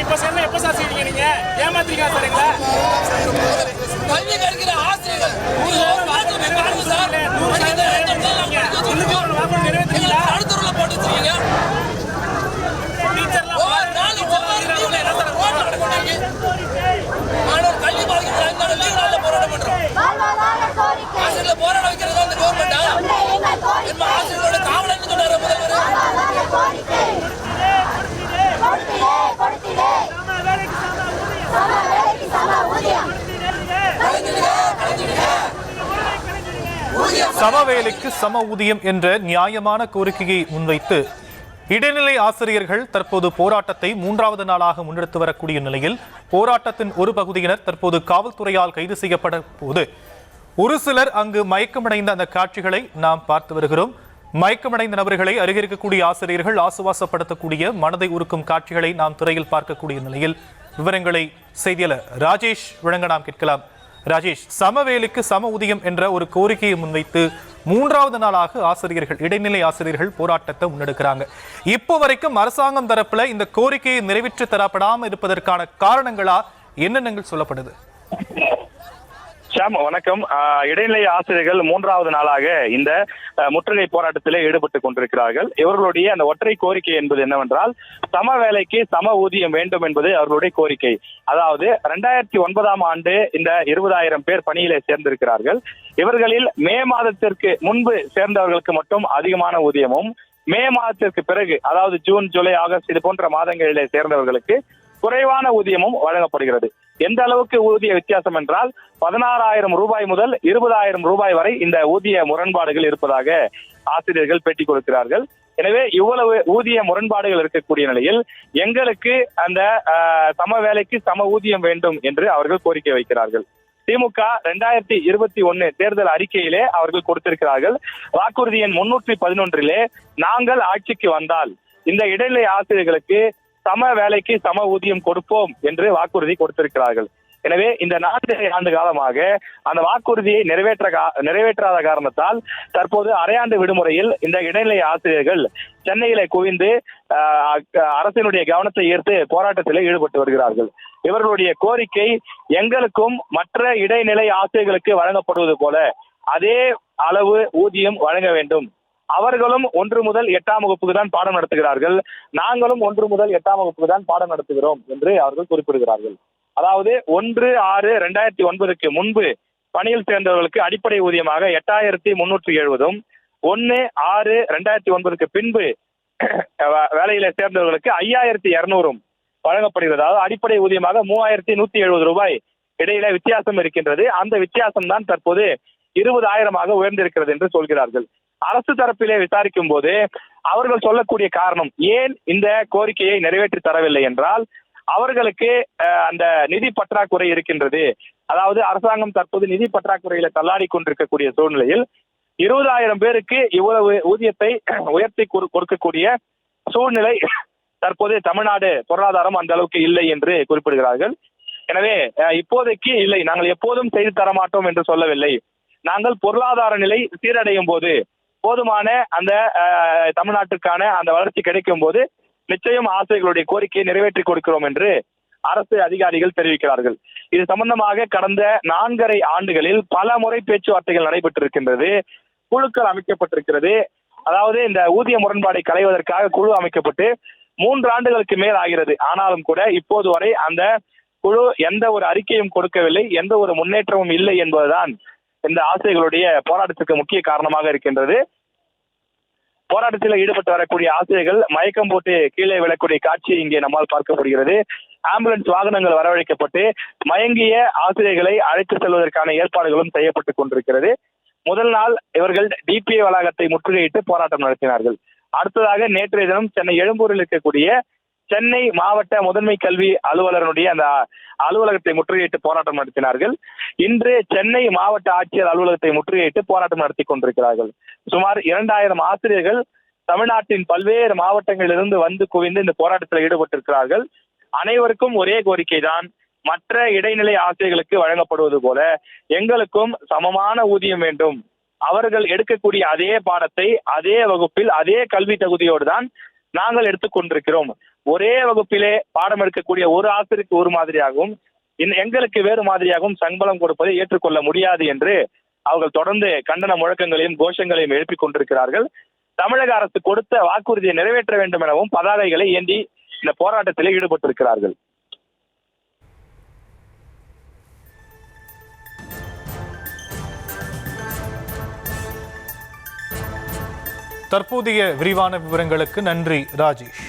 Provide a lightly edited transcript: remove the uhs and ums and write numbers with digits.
இப்ப சென்னை எப்ப சார் செய்வீங்க? நீங்க ஏமாத்திரிக்கா சார் எங்களை கல்வி கற்கிற ஆசிரியர்கள் அடுத்தூர்ல போட்டு வச்சிருக்கீங்க. ஒவ்வொரு நாள் மாணவர் கல்வி பாதிக்கிறாங்க. போராட்டம் பண்றோம். ஆசிரியர்களை போராட வைக்கிறது அந்த கவர்மெண்டா? ஆசிரியர்களோட காவலன்னு சொன்னாரு முதல்வர். சமவேலைக்கு சம ஊதியம் என்ற நியாயமான கோரிக்கையை முன்வைத்து இடைநிலை ஆசிரியர்கள் தற்போது போராட்டத்தை 3வது நாளாக முன்னெடுத்து வரக்கூடிய நிலையில் போராட்டத்தின் ஒரு பகுதியினர் தற்போது காவல்துறையால் கைது செய்யப்பட போது ஒரு சிலர் அங்கு மயக்கமடைந்த அந்த காட்சிகளை நாம் பார்த்து வருகிறோம். மயக்கமடைந்த நபர்களை அருகே இருக்கக்கூடிய ஆசிரியர்கள் ஆசுவாசப்படுத்தக்கூடிய மனதை உருக்கும் காட்சிகளை நாம் திரையில் பார்க்கக்கூடிய நிலையில் விவரங்களை செய்தியாளர் ராஜேஷ் வழங்க நாம் கேட்கலாம். ராஜேஷ், சமவேலைக்கு சம ஊதியம் என்ற ஒரு கோரிக்கையை முன்வைத்து 3வது நாளாக ஆசிரியர்கள், இடைநிலை ஆசிரியர்கள் போராட்டத்தை முன்னெடுக்கிறாங்க. இப்போ வரைக்கும் அரசாங்கம் தரப்புல இந்த கோரிக்கையை நிறைவேற்றி தரப்படாமல் இருப்பதற்கான காரணங்களா என்னென்னங்கள் சொல்லப்படுது? ஷாம், வணக்கம். இடைநிலை ஆசிரியர்கள் 3வது நாளாக இந்த முற்றுகை போராட்டத்திலே ஈடுபட்டுக் கொண்டிருக்கிறார்கள். இவர்களுடைய அந்த ஒற்றை கோரிக்கை என்பது என்னவென்றால், சம வேலைக்கு சம ஊதியம் வேண்டும் என்பது அவர்களுடைய கோரிக்கை. அதாவது 2009ஆம் ஆண்டு இந்த 20,000 பேர் பணியிலே சேர்ந்திருக்கிறார்கள். இவர்களில் மே மாதத்திற்கு முன்பு சேர்ந்தவர்களுக்கு மட்டும் அதிகமான ஊதியமும், மே மாதத்திற்கு பிறகு அதாவது ஜூன், ஜூலை, ஆகஸ்ட் இது போன்ற மாதங்களிலே சேர்ந்தவர்களுக்கு குறைவான ஊதியமும் வழங்கப்படுகிறது. எந்த அளவுக்கு ஊதிய வித்தியாசம் என்றால் 16,000 ரூபாய் முதல் 20,000 ரூபாய் வரை இந்த ஊதிய முரண்பாடுகள் இருப்பதாக ஆசிரியர்கள் பேட்டி கொடுக்கிறார்கள். எனவே இவ்வளவு ஊதிய முரண்பாடுகள் இருக்கக்கூடிய நிலையில் எங்களுக்கு அந்த சம வேலைக்கு சம ஊதியம் வேண்டும் என்று அவர்கள் கோரிக்கை வைக்கிறார்கள். திமுக 2021 தேர்தல் அறிக்கையிலே அவர்கள் கொடுத்திருக்கிறார்கள். வாக்குறுதி எண் 311 நாங்கள் ஆட்சிக்கு வந்தால் இந்த இடைநிலை ஆசிரியர்களுக்கு சம வேலைக்கு சம ஊதியம் கொடுப்போம் என்று வாக்குறுதி கொடுத்திருக்கிறார்கள். எனவே இந்த 4 ஆண்டு காலமாக அந்த வாக்குறுதியை நிறைவேற்றாத காரணத்தால் தற்போது அரையாண்டு விடுமுறையில் இந்த இடைநிலை ஆசிரியர்கள் சென்னையிலே குவிந்து அரசினுடைய கவனத்தை ஈர்த்து போராட்டத்தில் ஈடுபட்டு வருகிறார்கள். இவர்களுடைய கோரிக்கை, எங்களுக்கும் மற்ற இடைநிலை ஆசிரியர்களுக்கு வழங்கப்படுவது போல அதே அளவு ஊதியம் வழங்க வேண்டும். அவர்களும் 1 முதல் 8ஆம் வகுப்புக்கு தான் பாடம் நடத்துகிறார்கள், நாங்களும் 1 முதல் 8ஆம் வகுப்புக்கு தான் பாடம் நடத்துகிறோம் என்று அவர்கள் குறிப்பிடுகிறார்கள். அதாவது 1/6/2009க்கு முன்பு பணியில் சேர்ந்தவர்களுக்கு அடிப்படை ஊதியமாக 8,370, 1/6/2009க்கு பின்பு வேலையில சேர்ந்தவர்களுக்கு 5,200 வழங்கப்படுகிறது. அதாவது அடிப்படை ஊதியமாக 3,170 ரூபாய் இடையில வித்தியாசம் இருக்கின்றது. அந்த வித்தியாசம் தான் தற்போது 20,000 உயர்ந்திருக்கிறது என்று சொல்கிறார்கள். அரசு தரப்பிலே விசாரிக்கும் போது அவர்கள் சொல்லக்கூடிய காரணம், ஏன் இந்த கோரிக்கையை நிறைவேற்றி தரவில்லை என்றால், அவர்களுக்கு அந்த நிதி பற்றாக்குறை இருக்கின்றது. அதாவது அரசாங்கம் தற்போது நிதி பற்றாக்குறையில தள்ளாடி கொண்டிருக்கக்கூடிய சூழ்நிலையில் 20,000 பேருக்கு இவ்வளவு ஊதியத்தை உயர்த்தி கொடுக்கக்கூடிய சூழ்நிலை தற்போது தமிழ்நாடு பொருளாதாரம் அந்த அளவுக்கு இல்லை என்று குறிப்பிடுகிறார்கள். எனவே இப்போதைக்கு இல்லை, நாங்கள் எப்போதும் செய்து தரமாட்டோம் என்று சொல்லவில்லை. நாங்கள் பொருளாதார நிலை சீரடையும் போது, போதுமான அந்த தமிழ்நாட்டுக்கான அந்த வளர்ச்சி கிடைக்கும் போது நிச்சயம் ஆசிரியர்களுடைய கோரிக்கையை நிறைவேற்றி கொடுக்கிறோம் என்று அரசு அதிகாரிகள் தெரிவிக்கிறார்கள். இது சம்பந்தமாக கடந்த 4.5 ஆண்டுகளில் பல முறை பேச்சுவார்த்தைகள் நடைபெற்றிருக்கின்றது. குழுக்கள் அமைக்கப்பட்டிருக்கிறது. அதாவது இந்த ஊதிய முரண்பாடை களைவதற்காக குழு அமைக்கப்பட்டு 3 ஆண்டுகளுக்கு மேல் ஆகிறது. ஆனாலும் கூட இப்போது வரை அந்த குழு எந்த ஒரு அறிக்கையும் கொடுக்கவில்லை, எந்த ஒரு முன்னேற்றமும் இல்லை என்பதுதான் இந்த ஆசிரியர்களுடைய போராட்டத்துக்கு முக்கிய காரணமாக இருக்கின்றது. போராட்டத்தில் ஈடுபட்டு வரக்கூடிய ஆசிரியர்கள் மயக்கம் போட்டு கீழே விழக்கூடிய காட்சியை இங்கே நம்மால் பார்க்கப்படுகிறது. ஆம்புலன்ஸ் வாகனங்கள் வரவழைக்கப்பட்டு மயங்கிய ஆசிரியர்களை அழைத்து செல்வதற்கான ஏற்பாடுகளும் செய்யப்பட்டுக் கொண்டிருக்கிறது. முதல் நாள் இவர்கள் டிபிஏ வளாகத்தை முற்றுகையிட்டு போராட்டம் நடத்தினார்கள். அடுத்ததாக நேற்றைய தினம் சென்னை எழும்பூரில் இருக்கக்கூடிய சென்னை மாவட்ட முதன்மை கல்வி அலுவலருடைய அந்த அலுவலகத்தை முற்றுகையிட்டு போராட்டம் நடத்தினார்கள். இன்று சென்னை மாவட்ட ஆட்சியர் அலுவலகத்தை முற்றுகையிட்டு போராட்டம் நடத்தி கொண்டிருக்கிறார்கள். சுமார் 2,000 ஆசிரியர்கள் தமிழ்நாட்டின் பல்வேறு மாவட்டங்களிலிருந்து வந்து குவிந்து இந்த போராட்டத்தில் ஈடுபட்டிருக்கிறார்கள். அனைவருக்கும் ஒரே கோரிக்கை தான், மற்ற இடைநிலை ஆசிரியர்களுக்கு வழங்கப்படுவது போல எங்களுக்கும் சமமான ஊதியம் வேண்டும். அவர்கள் எடுக்கக்கூடிய அதே பாடத்தை அதே வகுப்பில் அதே கல்வி தகுதியோடு தான் நாங்கள் எடுத்துக் கொண்டிருக்கிறோம். ஒரே வகுப்பிலே பாடம் எடுக்கக்கூடிய ஒரு ஆசிரியருக்கு ஒரு மாதிரியாகவும் எங்களுக்கு வேறு மாதிரியாகவும் சம்பளம் கொடுப்பதை ஏற்றுக்கொள்ள முடியாது என்று அவர்கள் தொடர்ந்து கண்டன முழக்கங்களையும் கோஷங்களையும் எழுப்பிக் கொண்டிருக்கிறார்கள். தமிழக அரசு கொடுத்த வாக்குறுதியை நிறைவேற்ற வேண்டும் எனவும் பதாகைகளை ஏந்தி இந்த போராட்டத்திலே ஈடுபட்டிருக்கிறார்கள். தற்போதைய விரிவான விவரங்களுக்கு நன்றி ராஜேஷ்.